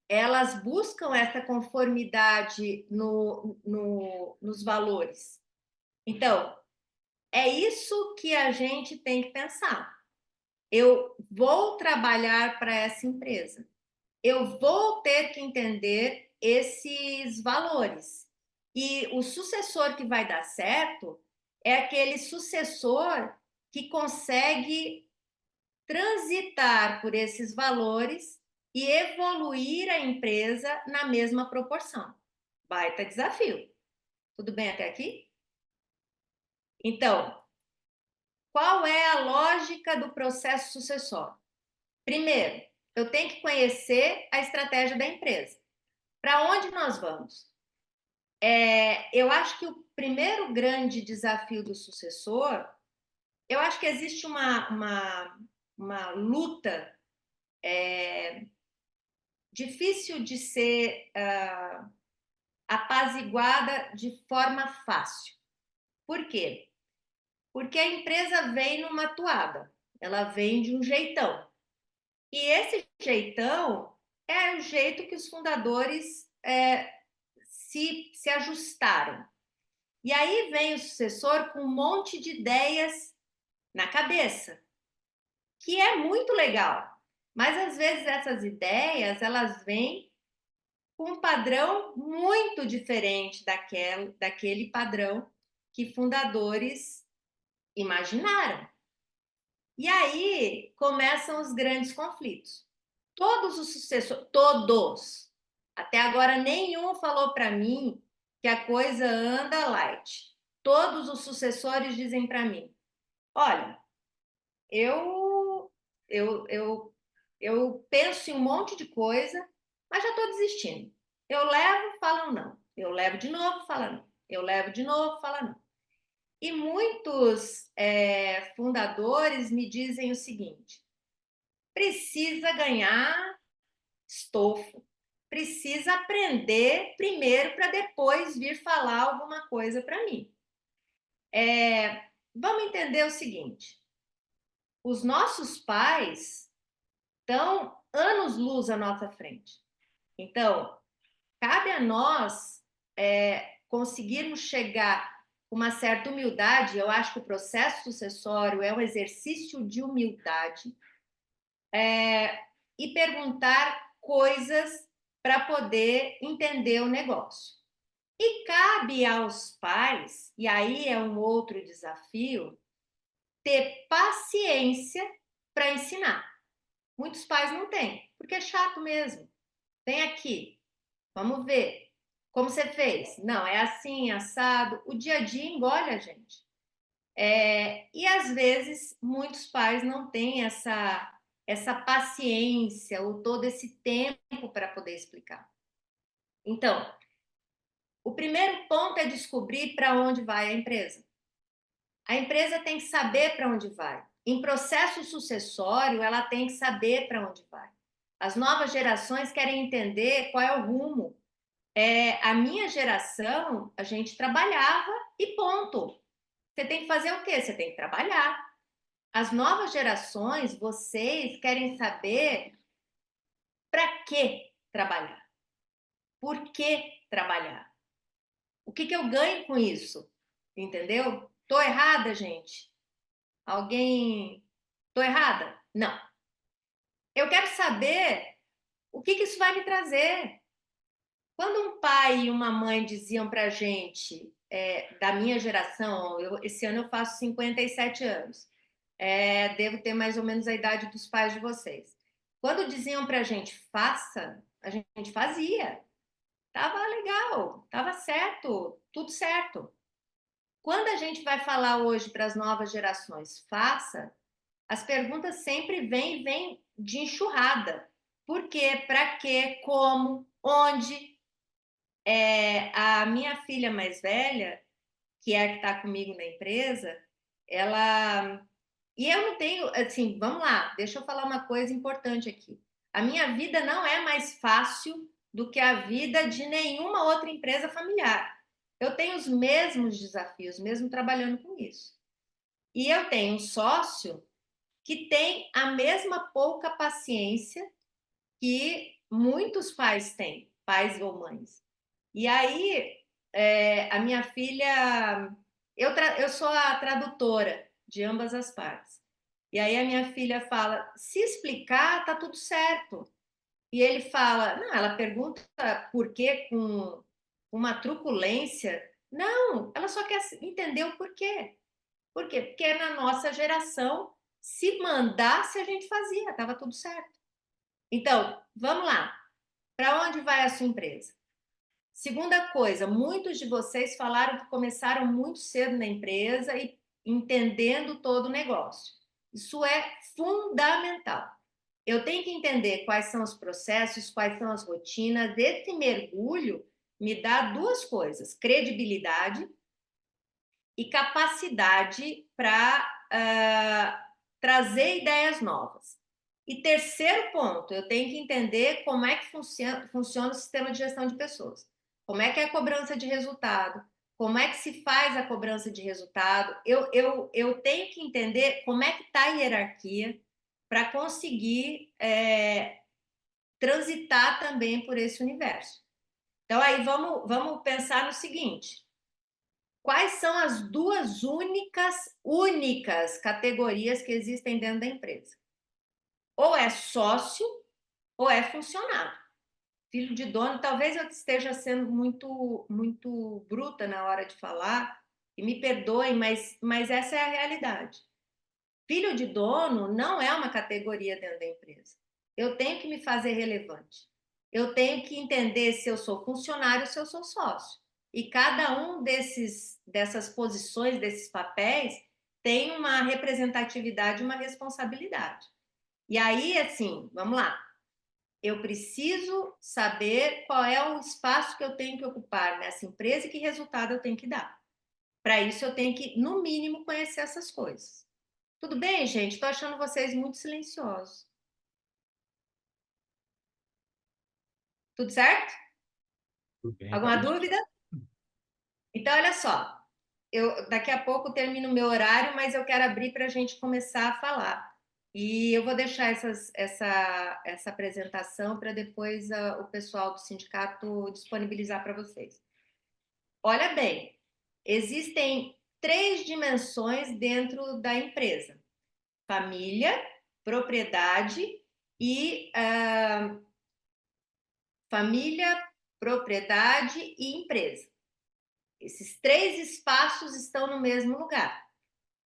Elas buscam essa conformidade nos valores. Então, é isso que a gente tem que pensar. Eu vou trabalhar para essa empresa. Eu vou ter que entender esses valores. E o sucessor que vai dar certo é aquele sucessor que consegue transitar por esses valores e evoluir a empresa na mesma proporção. Baita desafio. Tudo bem até aqui? Então, qual é a lógica do processo sucessório? Primeiro, eu tenho que conhecer a estratégia da empresa. Para onde nós vamos? Eu acho que o primeiro grande desafio do sucessor, eu acho que existe uma luta difícil de ser apaziguada de forma fácil. Por quê? Porque a empresa vem numa toada, ela vem de um jeitão. E esse jeitão é o jeito que os fundadores se ajustaram. E aí vem o sucessor com um monte de ideias na cabeça, que é muito legal. Mas, às vezes, essas ideias, elas vêm com um padrão muito diferente daquele padrão que fundadores imaginaram. E aí começam os grandes conflitos. Todos os sucessores, todos, até agora nenhum falou para mim que a coisa anda light. Todos os sucessores dizem para mim: olha, eu penso em um monte de coisa, mas já estou desistindo. Eu levo, falam não. Eu levo de novo, falam não. Eu levo de novo, falam não. E muitos fundadores me dizem o seguinte: precisa ganhar estofo, precisa aprender primeiro para depois vir falar alguma coisa para mim. Vamos entender o seguinte: os nossos pais estão anos-luz à nossa frente. Então, cabe a nós conseguirmos chegar com uma certa humildade. Eu acho que o processo sucessório é um exercício de humildade, e perguntar coisas para poder entender o negócio. E cabe aos pais, e aí é um outro desafio, ter paciência para ensinar. Muitos pais não têm, porque é chato mesmo. Vem aqui, vamos ver. Como você fez? Não, é assim, assado. O dia a dia engole a gente. E, às vezes, muitos pais não têm essa paciência ou todo esse tempo para poder explicar. Então, o primeiro ponto é descobrir para onde vai a empresa. A empresa tem que saber para onde vai. Em processo sucessório, ela tem que saber para onde vai. As novas gerações querem entender qual é o rumo. A minha geração, a gente trabalhava e ponto. Você tem que fazer o quê? Você tem que trabalhar. As novas gerações, vocês querem saber para que trabalhar? Por que trabalhar? O que eu ganho com isso? Entendeu? Tô errada, gente? Alguém... Tô errada? Não. Eu quero saber o que isso vai me trazer. Quando um pai e uma mãe diziam para a gente, da minha geração, esse ano eu faço 57 anos, devo ter mais ou menos a idade dos pais de vocês. Quando diziam para a gente faça, a gente fazia. Tava legal, tava certo, tudo certo. Quando a gente vai falar hoje para as novas gerações, faça, as perguntas sempre vêm de enxurrada. Por quê? Para quê? Como? Onde? A minha filha mais velha, que é a que está comigo na empresa, ela... E eu não tenho, assim, vamos lá, deixa eu falar uma coisa importante aqui. A minha vida não é mais fácil do que a vida de nenhuma outra empresa familiar. Eu tenho os mesmos desafios, mesmo trabalhando com isso. E eu tenho um sócio que tem a mesma pouca paciência que muitos pais têm, pais ou mães. E aí, a minha filha... Eu sou a tradutora de ambas as partes. E aí a minha filha fala, se explicar, tá tudo certo. E ele fala, não, ela pergunta por quê com uma truculência. Não, ela só quer entender o porquê. Por quê? Porque na nossa geração, se mandasse, a gente fazia, estava tudo certo. Então, vamos lá. Para onde vai a sua empresa? Segunda coisa, muitos de vocês falaram que começaram muito cedo na empresa e entendendo todo o negócio. Isso é fundamental. Eu tenho que entender quais são os processos, quais são as rotinas. Esse mergulho me dá duas coisas: credibilidade e capacidade para trazer ideias novas. E terceiro ponto, eu tenho que entender como é que funciona o sistema de gestão de pessoas. Como é que é a cobrança de resultado? Como é que se faz a cobrança de resultado? Eu tenho que entender como é que está a hierarquia para conseguir transitar também por esse universo. Então, aí vamos pensar no seguinte: quais são as duas únicas categorias que existem dentro da empresa? Ou é sócio ou é funcionário. Filho de dono, talvez eu esteja sendo muito bruta na hora de falar, e me perdoem, mas essa é a realidade. Filho de dono não é uma categoria dentro da empresa. Eu tenho que me fazer relevante. Eu tenho que entender se eu sou funcionário ou se eu sou sócio. E cada um dessas posições, desses papéis, tem uma representatividade, uma responsabilidade. E aí, assim, vamos lá. Eu preciso saber qual é o espaço que eu tenho que ocupar nessa empresa e que resultado eu tenho que dar. Para isso, eu tenho que, no mínimo, conhecer essas coisas. Tudo bem, gente? Estou achando vocês muito silenciosos. Tudo certo? Tudo bem, Alguma tá? dúvida? Então, olha só. Daqui a pouco termino o meu horário, mas eu quero abrir para a gente começar a falar. E eu vou deixar essa apresentação para depois o pessoal do sindicato disponibilizar para vocês. Olha bem, existem 3 dimensões dentro da empresa: família, propriedade e família, propriedade e empresa. Esses 3 espaços estão no mesmo lugar.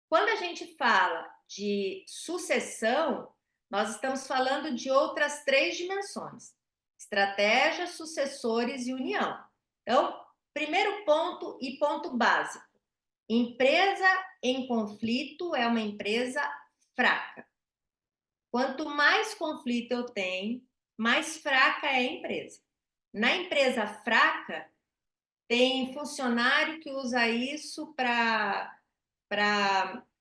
Quando a gente fala de sucessão, nós estamos falando de outras 3 dimensões: estratégia, sucessores e união. Então, primeiro ponto e ponto básico: empresa em conflito é uma empresa fraca. Quanto mais conflito eu tenho, mais fraca é a empresa. Na empresa fraca, tem funcionário que usa isso para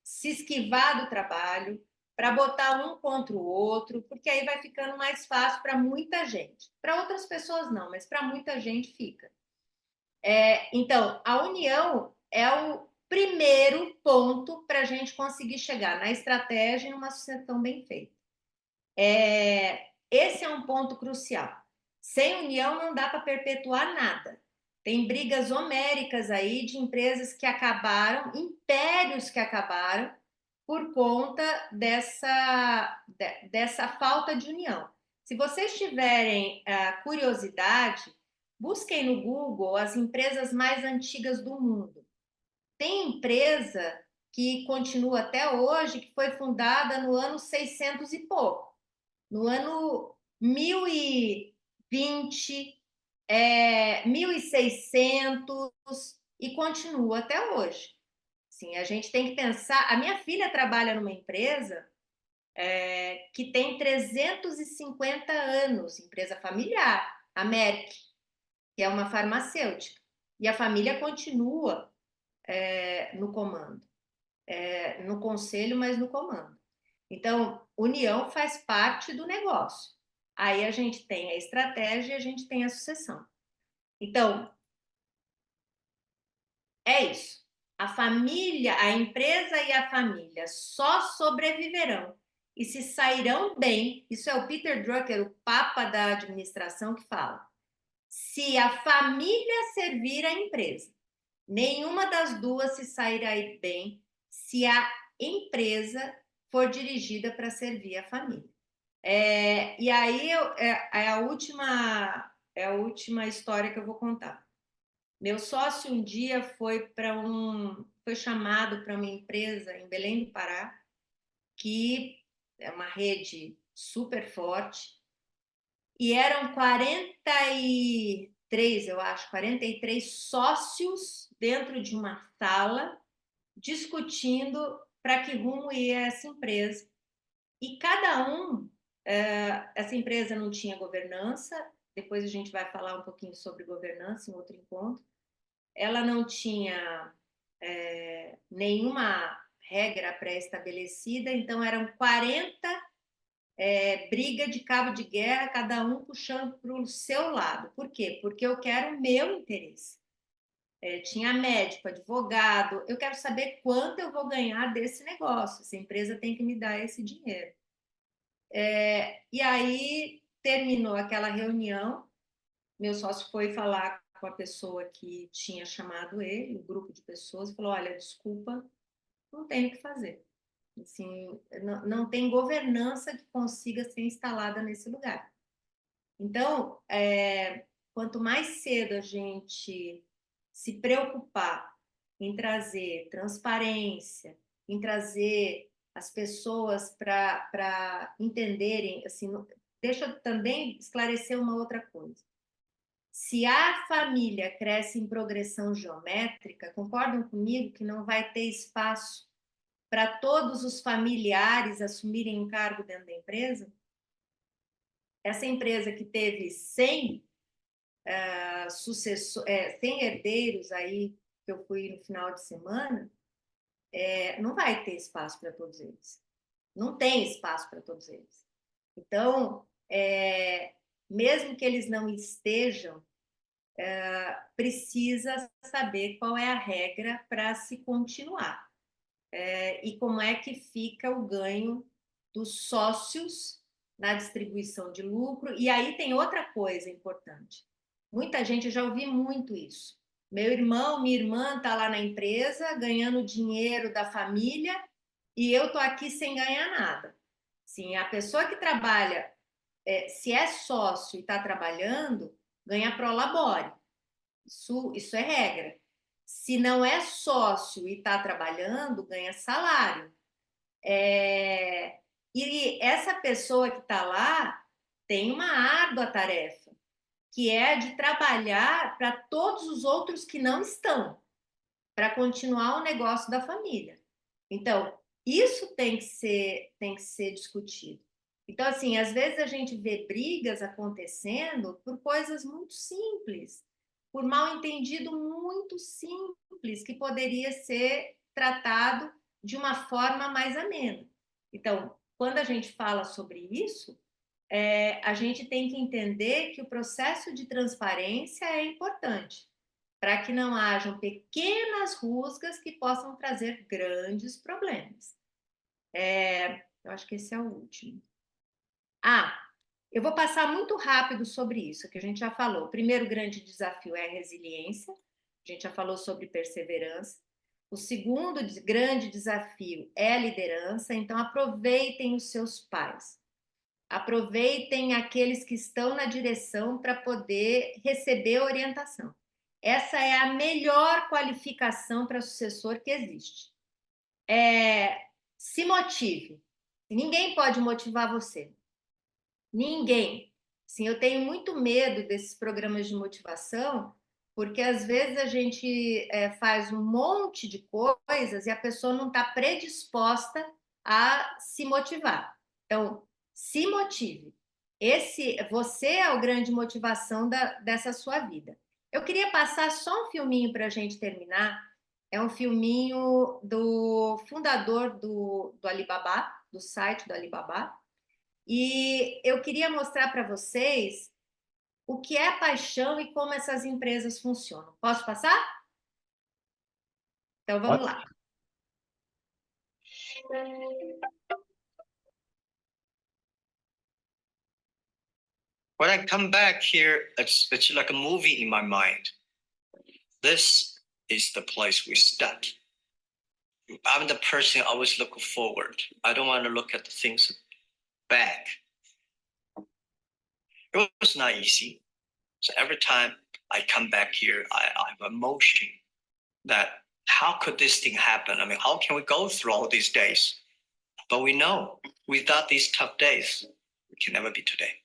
se esquivar do trabalho, para botar um contra o outro, porque aí vai ficando mais fácil para muita gente. Para outras pessoas não, mas para muita gente fica. Então, a união é o primeiro ponto para a gente conseguir chegar na estratégia e numa sucessão bem feita. Esse é um ponto crucial. Sem união não dá para perpetuar nada. Tem brigas homéricas aí de empresas que acabaram, impérios que acabaram por conta dessa falta de união. Se vocês tiverem curiosidade, busquem no Google as empresas mais antigas do mundo. Tem empresa que continua até hoje, que foi fundada no ano 600 e pouco. No ano 1020, 1600, e continua até hoje. Sim, a gente tem que pensar... A minha filha trabalha numa empresa que tem 350 anos, empresa familiar, a Merck, que é uma farmacêutica. E a família continua no comando. No conselho, mas no comando. Então, união faz parte do negócio. Aí a gente tem a estratégia e a gente tem a sucessão. Então, é isso. A família, a empresa e a família só sobreviverão e se sairão bem. Isso é o Peter Drucker, o papa da administração, que fala. Se a família servir a empresa, nenhuma das duas se sairá bem se a empresa for dirigida para servir a família. E aí é a última história que eu vou contar. Meu sócio um dia foi chamado para uma empresa em Belém do Pará, que é uma rede super forte, e eram 43, eu acho, 43 sócios dentro de uma sala discutindo para que rumo ia essa empresa. E cada um, essa empresa não tinha governança, depois a gente vai falar um pouquinho sobre governança em outro encontro. Ela não tinha nenhuma regra pré-estabelecida, então eram 40 briga de cabo de guerra, cada um puxando para o seu lado. Por quê? Porque eu quero o meu interesse. Tinha médico, advogado, eu quero saber quanto eu vou ganhar desse negócio, essa empresa tem que me dar esse dinheiro. E aí terminou aquela reunião, meu sócio foi falar com a pessoa que tinha chamado ele, um grupo de pessoas, e falou, olha, desculpa, não tem o que fazer. Assim, não tem governança que consiga ser instalada nesse lugar. Então, quanto mais cedo a gente se preocupar em trazer transparência, em trazer as pessoas para entenderem, assim, deixa eu também esclarecer uma outra coisa. Se a família cresce em progressão geométrica, concordam comigo que não vai ter espaço para todos os familiares assumirem um cargo dentro da empresa? Essa empresa que teve 100 100 herdeiros aí, que eu fui no final de semana, não vai ter espaço para todos eles. Não tem espaço para todos eles. Então, mesmo que eles não estejam, precisa saber qual é a regra para se continuar. E como é que fica o ganho dos sócios na distribuição de lucro. E aí tem outra coisa importante. Muita gente, eu já ouvi muito isso. Meu irmão, minha irmã está lá na empresa, ganhando dinheiro da família, e eu estou aqui sem ganhar nada. Sim, a pessoa que trabalha, se é sócio e está trabalhando, ganha pro labore. Isso é regra. Se não é sócio e está trabalhando, ganha salário. E essa pessoa que está lá tem uma árdua tarefa, que é de trabalhar para todos os outros que não estão, para continuar o negócio da família. Então, isso tem que ser discutido. Então, assim, às vezes a gente vê brigas acontecendo por coisas muito simples, por mal entendido muito simples, que poderia ser tratado de uma forma mais amena. Então, quando a gente fala sobre isso, a gente tem que entender que o processo de transparência é importante, para que não hajam pequenas rusgas que possam trazer grandes problemas. Eu acho que esse é o último. Eu vou passar muito rápido sobre isso, que a gente já falou. O primeiro grande desafio é a resiliência, a gente já falou sobre perseverança. O segundo grande desafio é a liderança, então aproveitem os seus pares. Aproveitem aqueles que estão na direção para poder receber orientação. Essa é a melhor qualificação para sucessor que existe. Se motive. Ninguém pode motivar você. Ninguém. Sim, eu tenho muito medo desses programas de motivação, porque às vezes a gente faz um monte de coisas e a pessoa não está predisposta a se motivar. Então, se motive. Você é a grande motivação dessa sua vida. Eu queria passar só um filminho para a gente terminar. É um filminho do fundador do Alibaba, do site do Alibaba. E eu queria mostrar para vocês o que é paixão e como essas empresas funcionam. Posso passar? Então, vamos lá. When I come back here, it's like a movie in my mind. This is the place we start. I'm the person always looking forward. I don't want to look at the things back. It was not easy. So every time I come back here, I have emotion that how could this thing happen? I mean, how can we go through all these days? But we know without these tough days, we can never be today.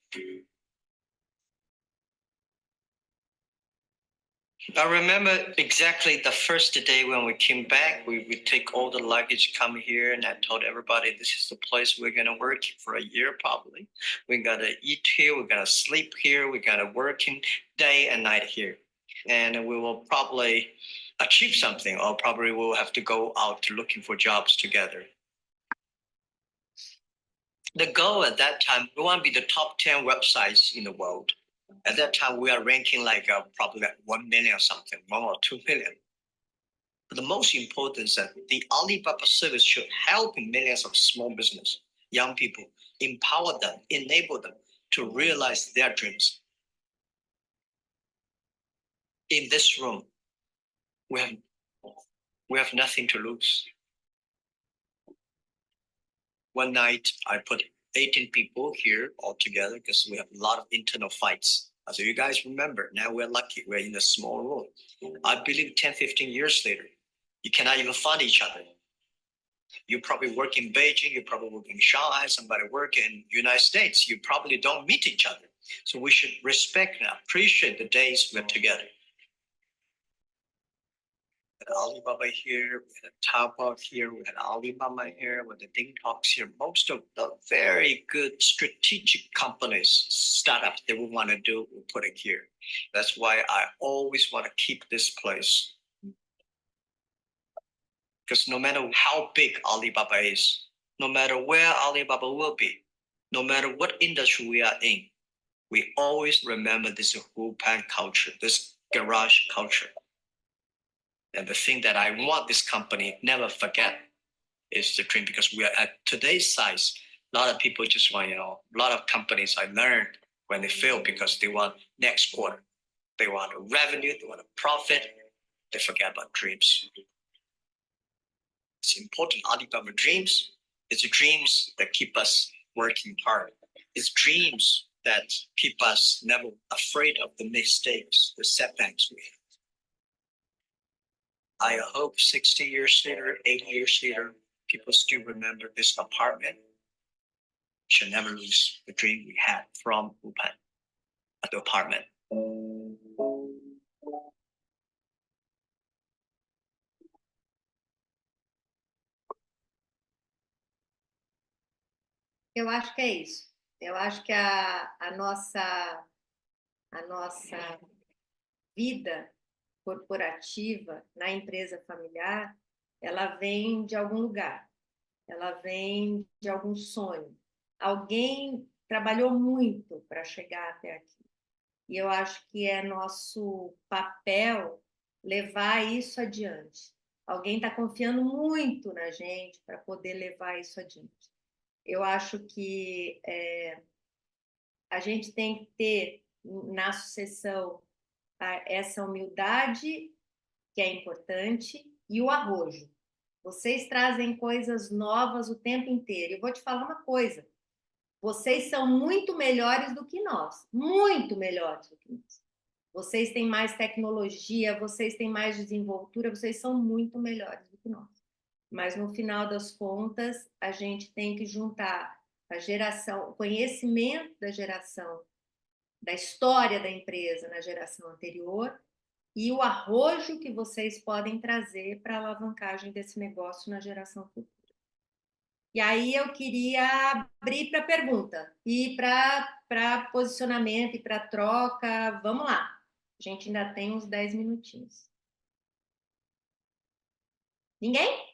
I remember exactly the first day when we came back, we take all the luggage, come here, and I told everybody this is the place we're gonna work for a year probably. We're gonna eat here, we're gonna sleep here, we're gonna work in day and night here. And we will probably achieve something, or probably we'll have to go out looking for jobs together. The goal at that time, we want to be the top 10 websites in the world. At that time, we are ranking like probably like 1 million or something, 1 or 2 million. But the most important is that the Alibaba service should help millions of small business, young people, empower them, enable them to realize their dreams. In this room, we have nothing to lose. One night, I put 18 people here all together because we have a lot of internal fights. As you guys remember, now we're lucky, we're in a small room. I believe 10, 15 years later, you cannot even find each other. You probably work in Beijing, you probably work in Shanghai, somebody work in United States, you probably don't meet each other. So we should respect and appreciate the days we're together. We had Alibaba here, we had Taobao here, we had Alibaba here, we had the DingTalks here. Most of the very good strategic companies, startups that we want to do, we put it here. That's why I always want to keep this place. Because no matter how big Alibaba is, no matter where Alibaba will be, no matter what industry we are in, we always remember this Wupan culture, this garage culture. And the thing that I want this company never forget is the dream, because we are at today's size. A lot of people just want, a lot of companies I learned when they fail because they want next quarter. They want a revenue, they want a profit, they forget about dreams. It's important, Alibaba dreams. It's dreams that keep us working hard. It's dreams that keep us never afraid of the mistakes, the setbacks we have. I hope 60 years later, 80 years later, people still remember this apartment. We should never lose the dream we had from Wupan, the apartment. Eu acho que é isso. Eu acho que a nossa vida corporativa na empresa familiar, ela vem de algum lugar, ela vem de algum sonho. Alguém trabalhou muito para chegar até aqui. E eu acho que é nosso papel levar isso adiante. Alguém está confiando muito na gente para poder levar isso adiante. Eu acho que a gente tem que ter na sucessão essa humildade, que é importante, e o arrojo. Vocês trazem coisas novas o tempo inteiro. Eu vou te falar uma coisa. Vocês são muito melhores do que nós. Muito melhores do que nós. Vocês têm mais tecnologia, vocês têm mais desenvoltura, vocês são muito melhores do que nós. Mas, no final das contas, a gente tem que juntar a geração, o conhecimento da geração, da história da empresa na geração anterior e o arrojo que vocês podem trazer para a alavancagem desse negócio na geração futura. E aí eu queria abrir para pergunta e para posicionamento e para troca. Vamos lá. A gente ainda tem uns 10 minutinhos. Ninguém?